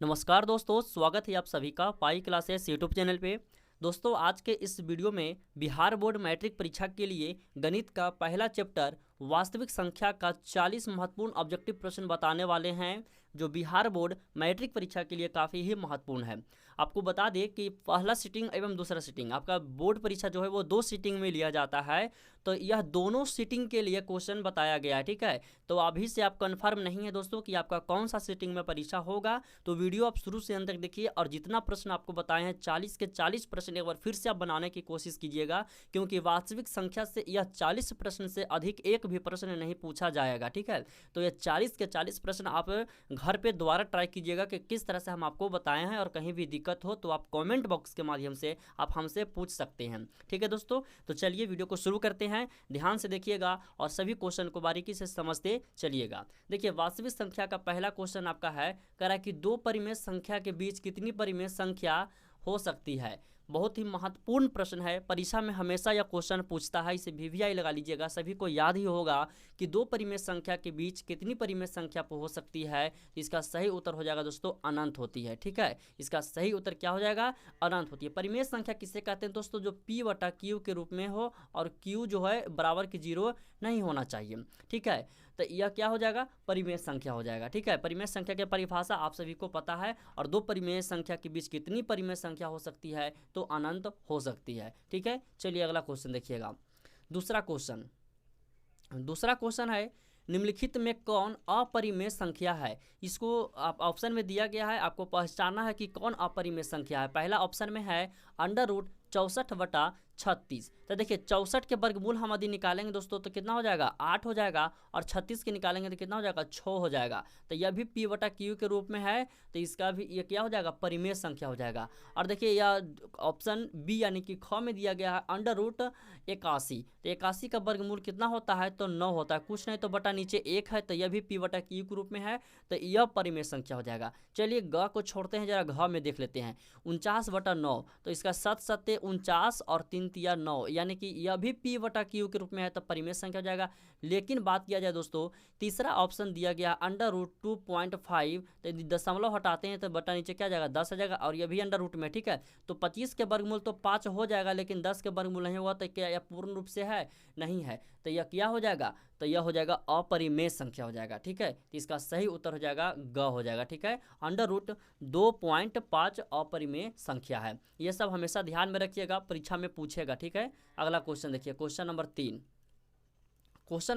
नमस्कार दोस्तों, स्वागत है आप सभी का पाई क्लासेस यूट्यूब चैनल पे। दोस्तों, आज के इस वीडियो में बिहार बोर्ड मैट्रिक परीक्षा के लिए गणित का पहला चैप्टर वास्तविक संख्या का 40 महत्वपूर्ण ऑब्जेक्टिव प्रश्न बताने वाले हैं, जो बिहार बोर्ड मैट्रिक परीक्षा के लिए काफ़ी ही महत्वपूर्ण है। आपको बता दें कि पहला सीटिंग एवं दूसरा सीटिंग आपका बोर्ड परीक्षा जो है वो 2 सीटिंग में लिया जाता है, तो यह दोनों सीटिंग के लिए क्वेश्चन बताया गया है। ठीक है, तो अभी से आप कंफर्म नहीं है दोस्तों कि आपका कौन सा सीटिंग में परीक्षा होगा, तो वीडियो आप शुरू से अंत तक देखिए और जितना प्रश्न आपको बताए हैं 40 के 40 प्रश्न एक बार फिर से आप बनाने की कोशिश कीजिएगा, क्योंकि वास्तविक संख्या से यह 40 प्रश्न से अधिक एक भी प्रश्न नहीं पूछा जाएगा। ठीक है, तो यह 40 के 40 प्रश्न आप घर पे दोबारा ट्राई कीजिएगा कि किस तरह से हम आपको बताए हैं, और कहीं भी दिक्कत हो तो आप कमेंट बॉक्स के माध्यम से आप हमसे पूछ सकते हैं। ठीक है दोस्तों, तो चलिए वीडियो को शुरू करते हैं। ध्यान से देखिएगा और सभी क्वेश्चन को बारीकी से समझते चलिएगा। देखिए, वास्तविक संख्या का पहला क्वेश्चन आपका है, कह रहा है कि दो परिमेय संख्या के बीच कितनी परिमेय संख्या हो सकती है। बहुत ही महत्वपूर्ण प्रश्न है, परीक्षा में हमेशा यह क्वेश्चन पूछता है, इसे वीवीआई लगा लीजिएगा। सभी को याद ही होगा कि दो परिमेय संख्या के बीच कितनी परिमेय संख्या हो सकती है। इसका सही उत्तर हो जाएगा दोस्तों अनंत होती है। ठीक है, इसका सही उत्तर क्या हो जाएगा, अनंत होती है। परिमेय संख्या किसे कहते हैं दोस्तों, जो p बटा q के रूप में हो और q जो है बराबर की 0 नहीं होना चाहिए। ठीक है, तो यह क्या हो जाएगा, परिमेय संख्या हो जाएगा। ठीक है, परिमेय संख्या की परिभाषा आप सभी को पता है, और दो परिमेय संख्या के बीच कितनी परिमेय संख्या हो सकती है, तो अनंत हो सकती है। ठीक है, चलिए अगला क्वेश्चन देखिएगा। दूसरा क्वेश्चन है, निम्नलिखित में कौन अपरिमेय संख्या है। इसको आप ऑप्शन में दिया गया है, आपको पहचानना है कि कौन अपरिमेय संख्या है। पहला ऑप्शन में है √64/36। तो देखिए 64 के वर्गमूल हम यदि निकालेंगे दोस्तों तो कितना हो जाएगा, 8 हो जाएगा, और 36 के निकालेंगे तो कितना हो जाएगा, 6 हो जाएगा। तो यह भी p/q के रूप में है, तो इसका भी ये क्या हो जाएगा, परिमेय संख्या हो जाएगा। और देखिए यह ऑप्शन बी यानी कि ख में दिया गया है √81। तो 81 का वर्गमूल कितना होता है, तो 9 होता है, कुछ नहीं तो बटा नीचे 1 है, तो यह भी p/q के रूप में है, तो यह परिमेय संख्या हो जाएगा। चलिए ग को छोड़ते हैं, जरा घ में देख लेते हैं। 49/9, तो इसका 7 7 49 और 3 3 9, यानी कि यह भी p/q के रूप में है, तो परिमेय संख्या हो जाएगा। लेकिन बात किया जाए दोस्तों, तीसरा ऑप्शन दिया गया √2.5, तो यदि दशमलव हटाते हैं तो बटा नीचे क्या जाएगा, 10 आ जाएगा, और यह भी अंडर रूट में। ठीक है, तो 25 के वर्गमूल तो 5 हो जाएगा, लेकिन 10 के वर्गमूल नहीं होगा, तो क्या यह पूर्ण रूप से है, नहीं है, तो यह क्या हो जाएगा, तो यह हो जाएगा अपरिमेय संख्या हो जाएगा। ठीक है, तो इसका सही उत्तर हो जाएगा ग हो जाएगा। ठीक है, √2.5 अपरिमेय संख्या है। यह सब हमेशा ध्यान में रखिएगा, परीक्षा में पूछेगा। ठीक है, अगला क्वेश्चन देखिए, क्वेश्चन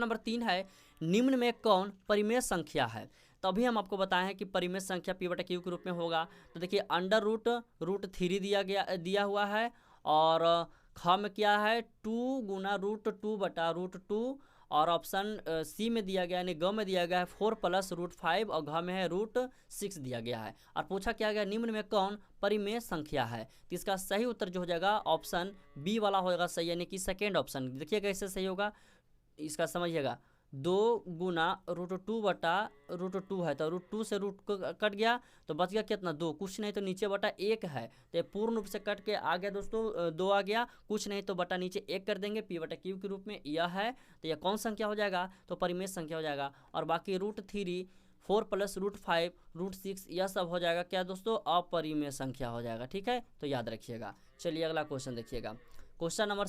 नंबर 3 है, निम्न में कौन परिमेय संख्या है। तो अभी हम आपको बताए हैं कि परिमेय संख्या p/q के रूप में होगा। तो देखिए √√3 दिया हुआ है, और ख में क्या है, 2 गुना √2/√2, और ऑप्शन सी में दिया गया यानी ग में दिया गया है 4 + √5, और घ में है √6 दिया गया है। और पूछा क्या गया, निम्न में कौन परिमेय संख्या है। तो इसका सही उत्तर जो हो जाएगा ऑप्शन बी वाला होगा सही, यानी कि सेकेंड ऑप्शन। देखिए कैसे सही होगा, इसका समझिएगा। 2 गुना √2/√2 है, तो √2 से रूट कट गया, तो बच गया कितना, 2, कुछ नहीं तो नीचे बटा 1 है, तो ये पूर्ण रूप से कट के आ गया दोस्तों, 2 आ गया, कुछ नहीं तो बटा नीचे 1 कर देंगे, p/q के रूप में यह है, तो यह कौन संख्या हो जाएगा, तो परिमेय संख्या हो जाएगा। और बाकी √3, 4 + √5, √6, यह सब हो जाएगा क्या दोस्तों, अपरिमेय संख्या हो जाएगा। ठीक है, तो याद रखिएगा। चलिए अगला क्वेश्चन देखिएगा, क्वेश्चन नंबर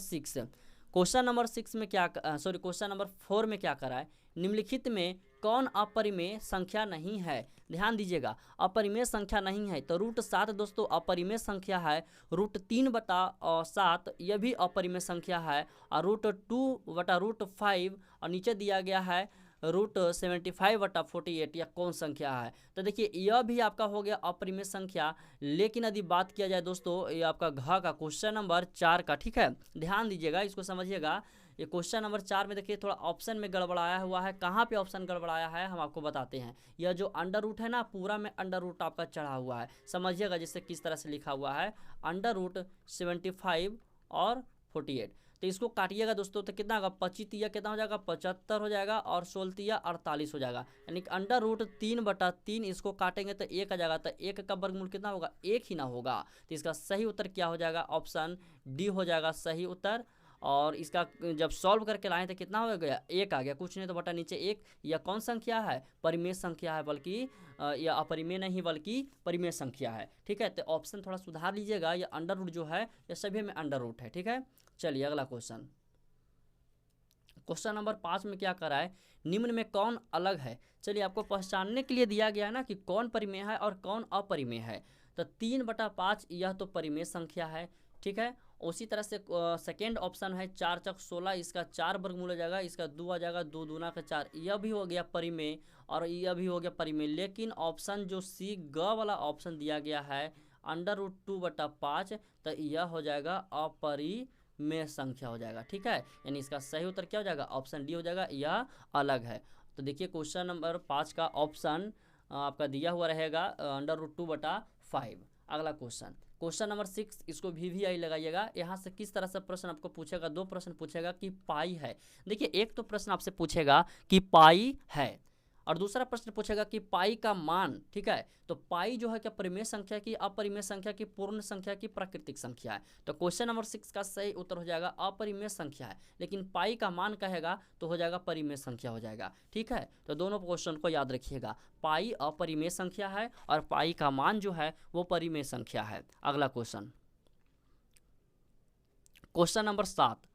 4 में क्या करा है, निम्नलिखित में कौन अपरिमेय संख्या नहीं है। ध्यान दीजिएगा, अपरिमेय संख्या नहीं है, तो √7 दोस्तों अपरिमेय संख्या है, √3/7 यह भी अपरिमेय संख्या है, और √2/√5, और नीचे दिया गया है √75/48, यह कौन संख्या है। तो देखिए यह भी आपका हो गया अपरिमेय संख्या। लेकिन यदि बात किया जाए दोस्तों, ये आपका घ का क्वेश्चन नंबर 4 का। ठीक है, ध्यान दीजिएगा, इसको समझिएगा। ये क्वेश्चन नंबर 4 में देखिए थोड़ा ऑप्शन में गड़बड़ाया हुआ है। कहाँ पे ऑप्शन गड़बड़ाया है हम आपको बताते हैं। यह जो अंडर रूट है ना, पूरा में अंडर रूट आपका चढ़ा हुआ है, समझिएगा जैसे किस तरह से लिखा हुआ है, √75 और 48। तो इसको काटिएगा दोस्तों, तो कितना होगा, 25 कितना हो जाएगा, 75 हो जाएगा, और 16 48 हो जाएगा, यानी कि √3/3 इसको काटेंगे तो 1 आ जाएगा, तो 1 का वर्गमूल कितना होगा, 1 ही ना होगा। तो इसका सही उत्तर क्या हो जाएगा, ऑप्शन डी हो जाएगा सही उत्तर। और इसका जब सॉल्व करके लाए तो कितना हो गया, 1 आ गया, कुछ नहीं तो बटा नीचे 1। यह कौन संख्या है, परिमेय संख्या है, बल्कि यह अपरिमेय नहीं बल्कि परिमेय संख्या है। ठीक है, तो ऑप्शन थोड़ा सुधार लीजिएगा, यह अंडर रूट जो है यह सभी में अंडर रूट है। ठीक है, चलिए अगला क्वेश्चन। क्वेश्चन नंबर 5 में क्या करा है, निम्न में कौन अलग है। चलिए, आपको पहचानने के लिए दिया गया है ना कि कौन परिमेय है और कौन अपरिमेय है। तो 3/5 यह तो परिमेय संख्या है। ठीक है, उसी तरह से सेकेंड ऑप्शन है 4 चक 16, इसका 4 वर्गमूल हो जाएगा, इसका 2 आ जाएगा, 2 दूना का 4, यह भी हो गया परिमेय और यह भी हो गया परिमेय। लेकिन ऑप्शन जो सी ग वाला ऑप्शन दिया गया है √2/5, तो यह हो जाएगा अपरिमेय संख्या हो जाएगा। ठीक है, यानी इसका सही उत्तर क्या हो जाएगा, ऑप्शन डी हो जाएगा, यह अलग है। तो देखिए क्वेश्चन नंबर 5 का ऑप्शन आपका दिया हुआ रहेगा √2/5। अगला क्वेश्चन, क्वेश्चन नंबर 6, इसको VVI लगाइएगा। यहाँ से किस तरह से प्रश्न आपको पूछेगा, 2 प्रश्न पूछेगा कि पाई है। देखिए, एक तो प्रश्न आपसे पूछेगा कि पाई है और दूसरा प्रश्न पूछेगा कि पाई का मान। ठीक है, तो पाई जो है क्या परिमेय संख्या की, अपरिमेय संख्या की, पूर्ण संख्या की, प्राकृतिक संख्या है। तो क्वेश्चन नंबर 6 का सही उत्तर हो जाएगा अपरिमेय संख्या है, लेकिन पाई का मान कहेगा तो हो जाएगा परिमेय संख्या हो जाएगा। ठीक है, तो दोनों क्वेश्चन को याद रखिएगा, पाई अपरिमेय संख्या है और पाई का मान जो है वो परिमेय संख्या है। अगला question, question number 7।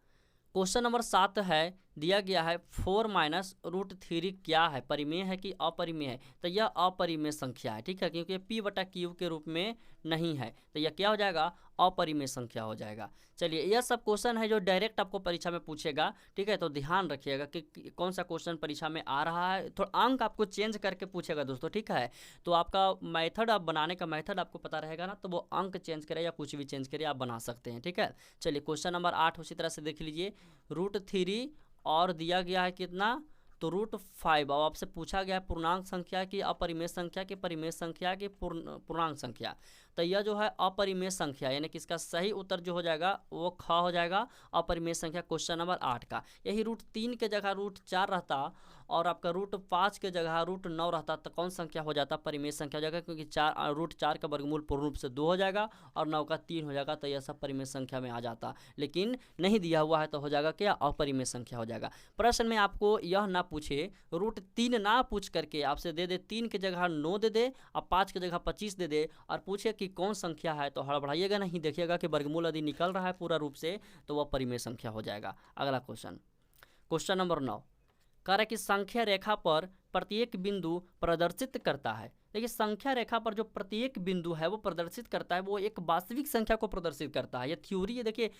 Question number 7 है, दिया गया है 4 - √3 क्या है, परिमेय है कि अपरिमेय है। तो यह अपरिमेय संख्या है। ठीक है, क्योंकि P/Q के रूप में नहीं है, तो यह क्या हो जाएगा, अपरिमेय संख्या हो जाएगा। चलिए, यह सब क्वेश्चन है जो डायरेक्ट आपको परीक्षा में पूछेगा। ठीक है, तो ध्यान रखिएगा कि कौन सा क्वेश्चन परीक्षा में आ रहा है। थोड़ा अंक आपको चेंज करके पूछेगा दोस्तों। ठीक है, तो आपका मेथड, आप बनाने का मेथड आपको पता रहेगा ना, तो वो अंक चेंज करे या कुछ भी चेंज करे आप बना सकते हैं। ठीक है, चलिए क्वेश्चन नंबर 8 उसी तरह से देख लीजिए, √3 और दिया गया है कितना, तो √5। अब आपसे पूछा गया है पूर्णांक संख्या की अपरिमेय संख्या की, परिमेय संख्या की, पूर्णांक संख्या। तो यह जो है अपरिमेय संख्या, यानी कि इसका सही उत्तर जो हो जाएगा वो ख हो जाएगा, अपरिमेय संख्या क्वेश्चन नंबर 8 का। यही √3 के जगह √4 रहता और आपका √5 के जगह √9 रहता, तो कौन संख्या हो जाता, परिमेय संख्या हो जाएगा, क्योंकि √4 का वर्गमूल पूर्ण रूप से 2 हो जाएगा और 9 का 3 हो जाएगा, तो यह सब परिमेय संख्या में आ जाता। लेकिन नहीं दिया हुआ है तो हो जाएगा क्या, अपरिमेय संख्या हो जाएगा। प्रश्न में आपको यह ना पूछे, √3 ना पूछ करके आपसे दे दे 3 की जगह 9 दे दे और 5 की जगह 25 दे दे और पूछे कि कौन संख्या है, तो हड़बड़ाइएगा नहीं, देखिएगा कि वर्गमूल यदि निकल रहा है पूरा रूप से तो वह परिमेय संख्या हो जाएगा। अगला क्वेश्चन, क्वेश्चन नंबर 9, कह रहा है कि संख्या रेखा पर प्रत्येक बिंदु प्रदर्शित करता है। देखिए, संख्या रेखा पर जो प्रत्येक बिंदु है वो प्रदर्शित करता है, वो एक वास्तविक संख्या को प्रदर्शित करता है। ये थ्योरी है। देखिए,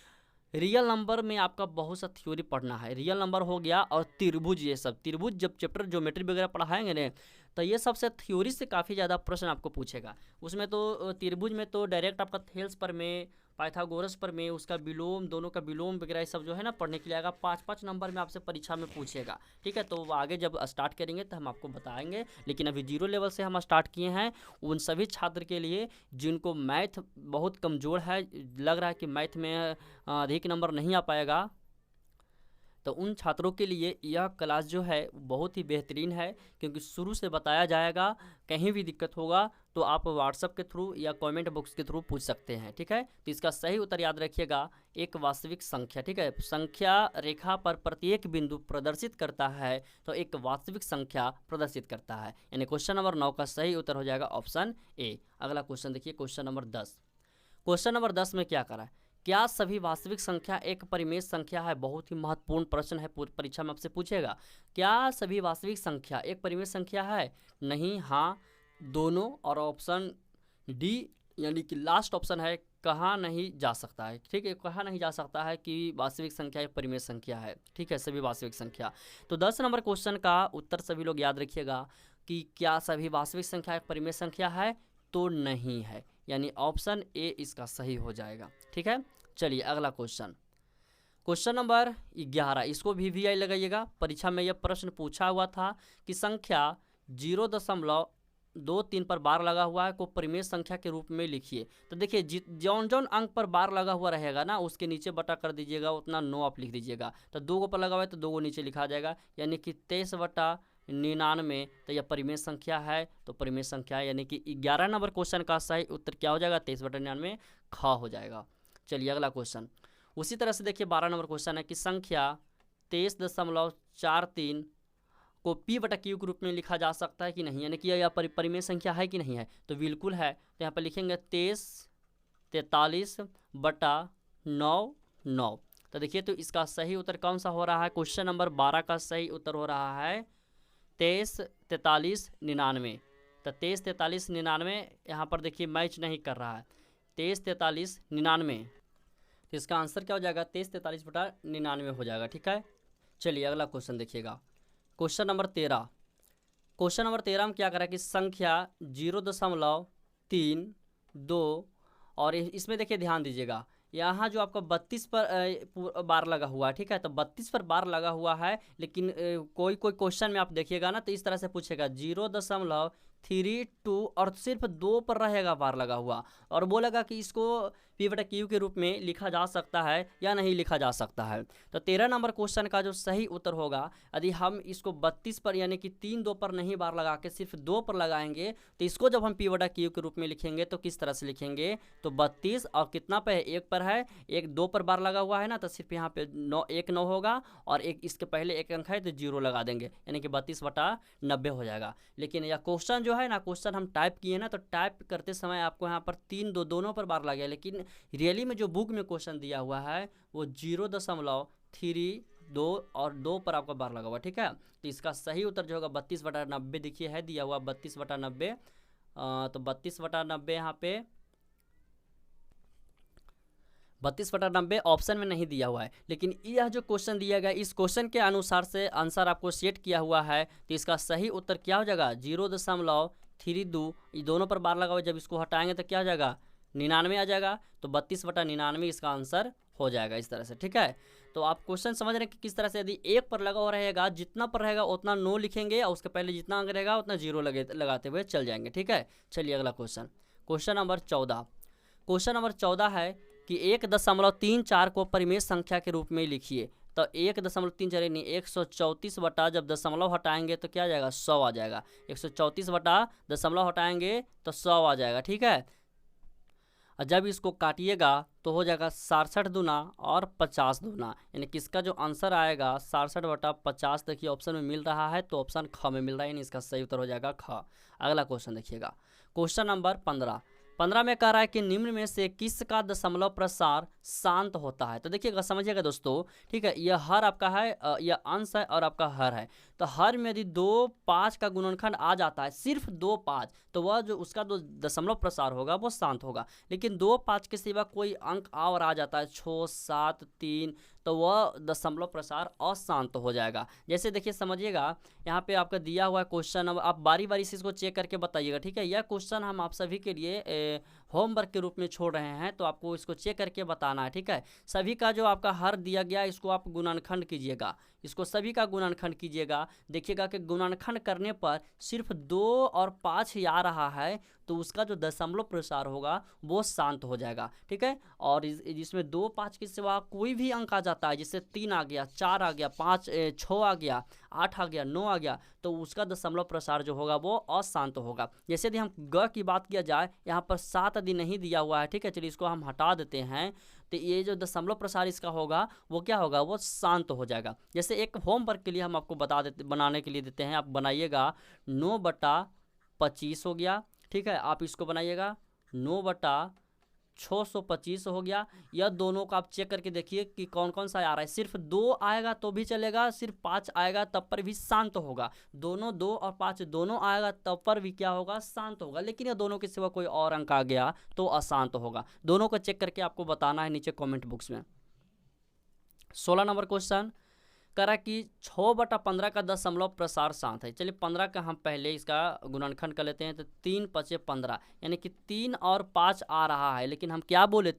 रियल नंबर में आपका बहुत सा थ्योरी पढ़ना है। रियल नंबर हो गया और त्रिभुज, ये सब त्रिभुज जब चैप्टर ज्योमेट्री वगैरह पढ़ाएंगे ना, तो ये सबसे थ्योरी से काफ़ी ज़्यादा प्रश्न आपको पूछेगा। उसमें तो त्रिभुज में तो डायरेक्ट आपका थेल्स पर में, पाइथागोरस पर में, उसका विलोम, दोनों का विलोम वगैरह सब जो है ना पढ़ने के लिए आएगा। 5-5 नंबर में आपसे परीक्षा में पूछेगा। ठीक है, तो वो आगे जब स्टार्ट करेंगे तो हम आपको बताएंगे, लेकिन अभी 0 लेवल से हम स्टार्ट किए हैं। उन सभी छात्र के लिए जिनको मैथ बहुत कमज़ोर है, लग रहा है कि मैथ में अधिक नंबर नहीं आ पाएगा, तो उन छात्रों के लिए यह क्लास जो है बहुत ही बेहतरीन है, क्योंकि शुरू से बताया जाएगा। कहीं भी दिक्कत होगा तो आप व्हाट्सएप के थ्रू या कमेंट बॉक्स के थ्रू पूछ सकते हैं। ठीक है, तो इसका सही उत्तर याद रखिएगा, एक वास्तविक संख्या। ठीक है, संख्या रेखा पर प्रत्येक बिंदु प्रदर्शित करता है, तो एक वास्तविक संख्या प्रदर्शित करता है, यानी क्वेश्चन नंबर 9 का सही उत्तर हो जाएगा ऑप्शन ए। अगला क्वेश्चन देखिए, क्वेश्चन नंबर 10। क्वेश्चन नंबर 10 में क्या करा है, क्या सभी वास्तविक संख्या एक परिमेय संख्या है। बहुत ही महत्वपूर्ण प्रश्न है, परीक्षा में आपसे पूछेगा, क्या सभी वास्तविक संख्या एक परिमेय संख्या है। नहीं, हाँ, दोनों, और ऑप्शन डी यानी कि लास्ट ऑप्शन है, कहा नहीं जा सकता है। ठीक है, कहा नहीं जा सकता है कि वास्तविक संख्या एक परिमेय संख्या है। ठीक है, सभी वास्तविक संख्या। तो 10 नंबर क्वेश्चन का उत्तर सभी लोग याद रखिएगा कि क्या सभी वास्तविक संख्या एक परिमेय संख्या है, तो नहीं है, यानी ऑप्शन ए इसका सही हो जाएगा। ठीक है, चलिए अगला क्वेश्चन, क्वेश्चन नंबर 11, इसको भी VVI लगाइएगा। परीक्षा में यह प्रश्न पूछा हुआ था कि संख्या 0.23 पर बार लगा हुआ है को परिमेय संख्या के रूप में लिखिए। तो देखिए, जौन जौन अंक पर बार लगा हुआ रहेगा ना, उसके नीचे बटा कर दीजिएगा, उतना 9 आप लिख दीजिएगा। तो 2 पर लगा हुआ है तो 2 नीचे लिखा जाएगा, यानी कि 23/99, तो यह परिमेय संख्या है। तो परिमेय संख्या यानी कि 11 नंबर क्वेश्चन का सही उत्तर क्या हो जाएगा, 23/99 ख हो जाएगा। चलिए अगला क्वेश्चन, उसी तरह से देखिए 12 नंबर क्वेश्चन है कि संख्या 23.43 को P बटा Q के रूप में लिखा जा सकता है कि नहीं, यानी कि यह परिमेय संख्या है कि नहीं है। तो बिल्कुल है। तो यहाँ पर लिखेंगे 23/43/9। तो देखिए तो इसका सही उत्तर कौन सा हो रहा है, क्वेश्चन नंबर 12 का सही उत्तर हो रहा है 23/43/99। तो 23/43/99 यहाँ पर देखिए मैच नहीं कर रहा है, 23/43/99। तो इसका आंसर क्या हो जाएगा, 23/43/99 हो जाएगा। ठीक है, चलिए अगला क्वेश्चन देखिएगा, क्वेश्चन नंबर 13। क्वेश्चन नंबर 13 में क्या करा कि संख्या 0.32 और इसमें देखिए ध्यान दीजिएगा, यहाँ जो आपका 32 पर बार लगा हुआ है। ठीक है, तो 32 पर बार लगा हुआ है, लेकिन कोई क्वेश्चन में आप देखिएगा ना तो इस तरह से पूछेगा 0.32 और सिर्फ 2 पर रहेगा बार लगा हुआ, और बोलेगा कि इसको P बटा Q के रूप में लिखा जा सकता है या नहीं लिखा जा सकता है। तो 13 नंबर क्वेश्चन का जो सही उत्तर होगा, यदि हम इसको 32 पर यानी कि 3 2 पर नहीं बार लगा के सिर्फ 2 पर लगाएंगे, तो इसको जब हम P बटा Q के रूप में लिखेंगे तो किस तरह से लिखेंगे, तो 32 और कितना पे है, 1 पर है, 1 2 पर बार लगा हुआ है ना, तो सिर्फ यहाँ पे 9 होगा और एक इसके पहले एक अंक है तो 0 लगा देंगे, यानी कि 32/90 हो जाएगा। लेकिन यह क्वेश्चन जो है ना, क्वेश्चन हम टाइप किए ना, तो टाइप करते समय आपको यहाँ पर 3 2 दोनों पर बार लगे, लेकिन रियली में जो बुक में क्वेश्चन दिया हुआ है वो 0.32 और 2 पर आपका बार लगा हुआ। ठीक है, तो इसका सही उत्तर जो होगा 32/90 देखिए है दिया हुआ 32/90। तो 32/90 यहाँ पे 32/90 ऑप्शन में नहीं दिया हुआ है, लेकिन यह जो क्वेश्चन दिया गया इस क्वेश्चन के अनुसार से आंसर आपको सेट किया हुआ है, तो इसका सही उत्तर क्या हो जाएगा, 0.32। ये दोनों पर बार लगा हुआ, जब इसको हटाएंगे तो क्या हो जाएगा, 99 आ जाएगा। तो 32/99 इसका आंसर हो जाएगा इस तरह से। ठीक है, तो आप क्वेश्चन समझ रहे हैं कि किस तरह से, यदि 1 पर लगा हुआ रहेगा, जितना पर रहेगा उतना 9 लिखेंगे और उसके पहले जितना अंक रहेगा उतना 0 लगाते हुए चल जाएंगे। ठीक है, चलिए अगला question, question number 14। Question number 14 है कि 1.34 को परिमेय संख्या के रूप में लिखिए। तो 1.34 यानी 134 बटा जब दशमलव हटाएंगे तो क्या आ जाएगा, 100 आ जाएगा। 134 बटा दशमलव हटाएंगे तो 100 आ जाएगा। ठीक है, और जब इसको काटिएगा तो हो जाएगा 67 दूना और 50 दूना, यानी किसका जो आंसर आएगा 67/50 देखिए ऑप्शन में मिल रहा है, तो ऑप्शन ख में मिल रहा है, यानी इसका सही उत्तर हो जाएगा ख। अगला क्वेश्चन देखिएगा, क्वेश्चन नंबर 15 में कह रहा है कि निम्न में से किसका दशमलव प्रसार शांत होता है। तो देखिएगा समझिएगा दोस्तों, ठीक है, यह हर आपका है, यह अंश है और आपका हर है। तो हर में यदि 2 5 का गुणनखंड आ जाता है, सिर्फ 2 5, तो वह जो उसका जो दशमलव प्रसार होगा वो शांत होगा। लेकिन 2 5 के सिवा कोई अंक और आ जाता है 6 7 3, तो वह दशमलव प्रसार अशांत हो जाएगा। जैसे देखिए समझिएगा, यहाँ पे आपका दिया हुआ क्वेश्चन, अब आप बारी बारी से इसको चेक करके बताइएगा। ठीक है, यह क्वेश्चन हम आप सभी के लिए होमवर्क के रूप में छोड़ रहे हैं, तो आपको इसको चेक करके बताना है। ठीक है, सभी का जो आपका हर दिया गया इसको आप गुणनखंड कीजिएगा, इसको सभी का गुणनखंड कीजिएगा। देखिएगा कि गुणनखंड करने पर सिर्फ 2 और 5 ही आ रहा है, तो उसका जो दशमलव प्रसार होगा वो शांत हो जाएगा। ठीक है, और जिसमें 2 5 के सिवा कोई भी अंक आ जाता है, जैसे 3 आ गया, 4 आ गया, 5 6 आ गया, 8 आ गया, 9 आ गया, तो उसका दशमलव प्रसार जो होगा वो अशांत होगा। जैसे यदि हम ग की बात किया जाए, यहाँ पर 7 यदि नहीं दिया हुआ है, ठीक है, चलिए इसको हम हटा देते हैं, तो ये जो दशमलव प्रसार इसका होगा वो क्या होगा, वो शांत हो जाएगा। जैसे एक होमवर्क के लिए हम आपको बनाने के लिए देते हैं, आप बनाइएगा 9/25 हो गया। ठीक है, आप इसको बनाइएगा 9/625 हो गया। यह दोनों का आप चेक करके देखिए कि कौन कौन सा आ रहा है। सिर्फ 2 आएगा तो भी चलेगा, सिर्फ 5 आएगा तब पर भी शांत होगा। दोनों 2 और 5 दोनों आएगा तब पर भी क्या होगा, शांत होगा। लेकिन यह दोनों के सिवा कोई और अंक आ गया तो अशांत होगा। दोनों को चेक करके आपको बताना है नीचे कॉमेंट बॉक्स में। 16 नंबर क्वेश्चन करा कि 6/15 का दशमलव प्रसार शांत है। चलिए 15 का हम पहले इसका गुणनखंड कर लेते हैं, तो 3 5 15, यानी कि 3 और 5 आ रहा है, लेकिन हम क्या बोले,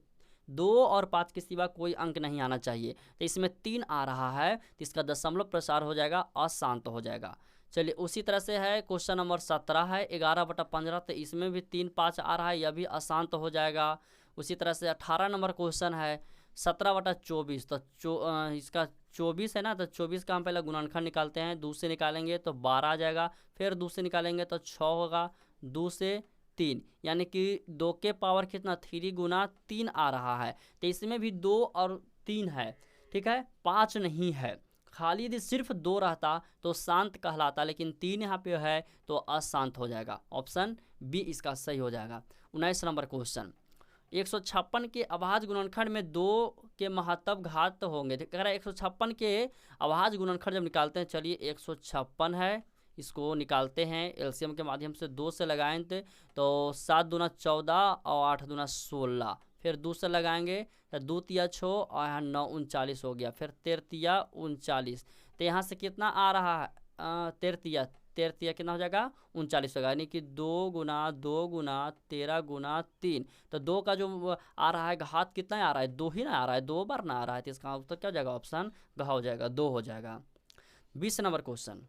2 और 5 के सिवा कोई अंक नहीं आना चाहिए, तो इसमें 3 आ रहा है, तो इसका दशमलव प्रसार हो जाएगा अशांत हो जाएगा। चलिए उसी तरह से है क्वेश्चन नंबर 17 है 11/15, तो इसमें भी 3 5 आ रहा है, यह भी अशांत हो जाएगा। उसी तरह से 18 नंबर क्वेश्चन है 17/24, तो इसका 24 है ना, तो 24 का हम पहले गुणनखंड निकालते हैं, 2 से निकालेंगे तो 12 आ जाएगा, फिर 2 से निकालेंगे तो 6 होगा, 2 से 3, यानी कि 2 के पावर कितना 3 गुना 3 आ रहा है, तो इसमें भी 2 और 3 है, ठीक है, 5 नहीं है। खाली यदि सिर्फ 2 रहता तो शांत कहलाता, लेकिन 3 यहाँ पे है तो अशांत हो जाएगा। ऑप्शन बी इसका सही हो जाएगा। 19 नंबर क्वेश्चन, 156 के अभाज्य गुणनखंड में 2 के महत्तम घात होंगे। कह रहा है 156 के अभाज्य गुणनखंड जब निकालते हैं, चलिए 156 है, इसको निकालते हैं एलसीएम के माध्यम से। 2 से लगाएंगे तो 7 दूना 14 और 8 दूना 16, फिर 2 से लगाएंगे तो 2 तिया 6 और यहाँ 9 39 हो गया, फिर 13 तिया 39। तो यहाँ से कितना आ रहा है, 13 तिया कितना हो जाएगा, 39 होगा, यानी कि 2 गुना 2 गुना 13 गुना 3। तो 2 का जो आ रहा है घात कितना आ रहा है, 2 ही ना आ रहा है, 2 बार ना आ रहा है, तो इसका उत्तर क्या हो जाएगा, ऑप्शन घ हो जाएगा, 2 हो जाएगा। 20 नंबर क्वेश्चन,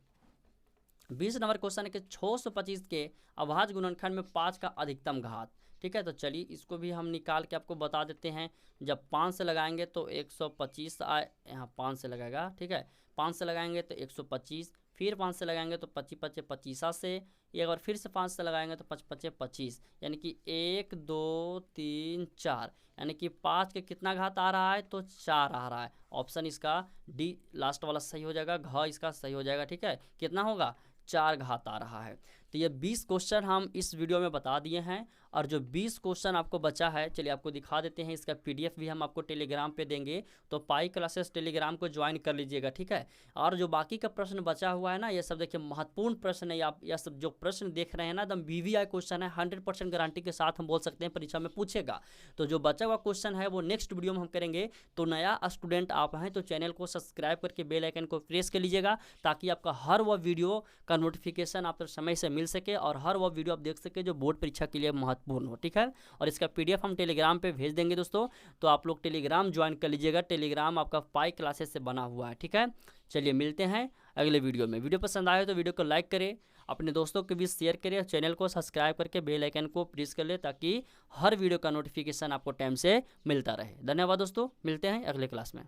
20 नंबर क्वेश्चन है कि 625 के अभाज्य गुणनखंड में 5 का अधिकतम घात। ठीक है, तो चलिए इसको भी हम निकाल के आपको बता देते हैं। जब 5 से लगाएंगे तो 125 आए, यहाँ 5 से लगाएगा, ठीक है, 5 से लगाएंगे तो 125, फिर 5 से लगाएंगे तो 25 25 25 से, एक बार फिर से 5 से लगाएंगे तो 5 5 25, यानी कि 1 2 3 4, यानी कि 5 के कितना घात आ रहा है, तो 4 आ रहा है। ऑप्शन इसका डी लास्ट वाला सही हो जाएगा, घ इसका सही हो जाएगा। ठीक है, कितना होगा, 4 घात आ रहा है। तो ये 20 क्वेश्चन हम इस वीडियो में बता दिए हैं, और जो 20 क्वेश्चन आपको बचा है, चलिए आपको दिखा देते हैं। इसका पीडीएफ भी हम आपको टेलीग्राम पे देंगे, तो पाई क्लासेस टेलीग्राम को ज्वाइन कर लीजिएगा। ठीक है, और जो बाकी का प्रश्न बचा हुआ है ना, ये सब देखिए महत्वपूर्ण प्रश्न है। आप यह सब जो प्रश्न देख रहे हैं ना, एकदम वीवीआई क्वेश्चन है, 100% गारंटी के साथ हम बोल सकते हैं परीक्षा में पूछेगा। तो जो बचा हुआ क्वेश्चन है वो नेक्स्ट वीडियो में हम करेंगे। तो नया स्टूडेंट आप हैं तो चैनल को सब्सक्राइब करके बेल आइकन को प्रेस कर लीजिएगा, ताकि आपका हर वह वीडियो का नोटिफिकेशन आप समय से मिल सके, और हर वह वीडियो आप देख सके जो बोर्ड परीक्षा के लिए महत्वपूर्ण हो। ठीक है, और इसका पीडीएफ हम टेलीग्राम पे भेज देंगे दोस्तों, तो आप लोग टेलीग्राम ज्वाइन कर लीजिएगा। टेलीग्राम आपका पाई क्लासेस से बना हुआ है। ठीक है, चलिए मिलते हैं अगले वीडियो में। वीडियो पसंद आए तो वीडियो को लाइक करें, अपने दोस्तों के बीच शेयर करें, चैनल को सब्सक्राइब करके बेल आइकन को प्रेस कर ले, ताकि हर वीडियो का नोटिफिकेशन आपको टाइम से मिलता रहे। धन्यवाद दोस्तों, मिलते हैं अगले क्लास में।